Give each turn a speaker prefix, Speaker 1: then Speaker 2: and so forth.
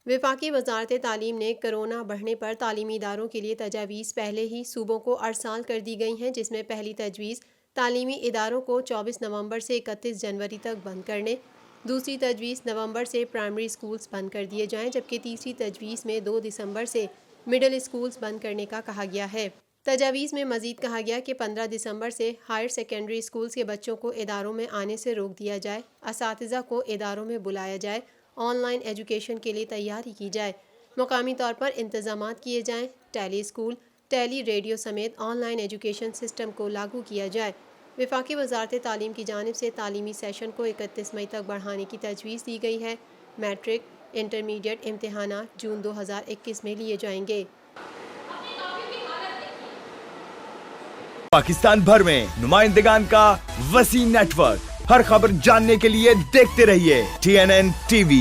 Speaker 1: وفاقی وزارت تعلیم نے کرونا بڑھنے پر تعلیمی اداروں کے لیے تجاویز پہلے ہی صوبوں کو ارسال کر دی گئی ہیں، جس میں پہلی تجویز تعلیمی اداروں کو 24 نومبر سے 31 جنوری تک بند کرنے، دوسری تجویز نومبر سے پرائمری سکولز بند کر دیے جائیں، جبکہ تیسری تجویز میں 2 دسمبر سے مڈل سکولز بند کرنے کا کہا گیا ہے۔ تجاویز میں مزید کہا گیا کہ 15 دسمبر سے ہائر سیکنڈری سکولز کے بچوں کو اداروں میں آنے سے روک دیا جائے، اساتذہ کو اداروں میں بلایا جائے، آن لائن ایجوکیشن کے لیے تیاری کی جائے، مقامی طور پر انتظامات کیے جائیں، ٹیلی اسکول، ٹیلی ریڈیو سمیت آن لائن ایجوکیشن سسٹم کو لاگو کیا جائے۔ وفاقی وزارت تعلیم کی جانب سے تعلیمی سیشن کو 31 مئی تک بڑھانے کی تجویز دی گئی ہے۔ میٹرک، انٹرمیڈیٹ امتحانات جون 2021 میں لیے جائیں گے۔
Speaker 2: پاکستان بھر میں نمائندگان کا وسیع نیٹ ورک، ہر خبر جاننے کے لیے دیکھتے رہیے TNN TV۔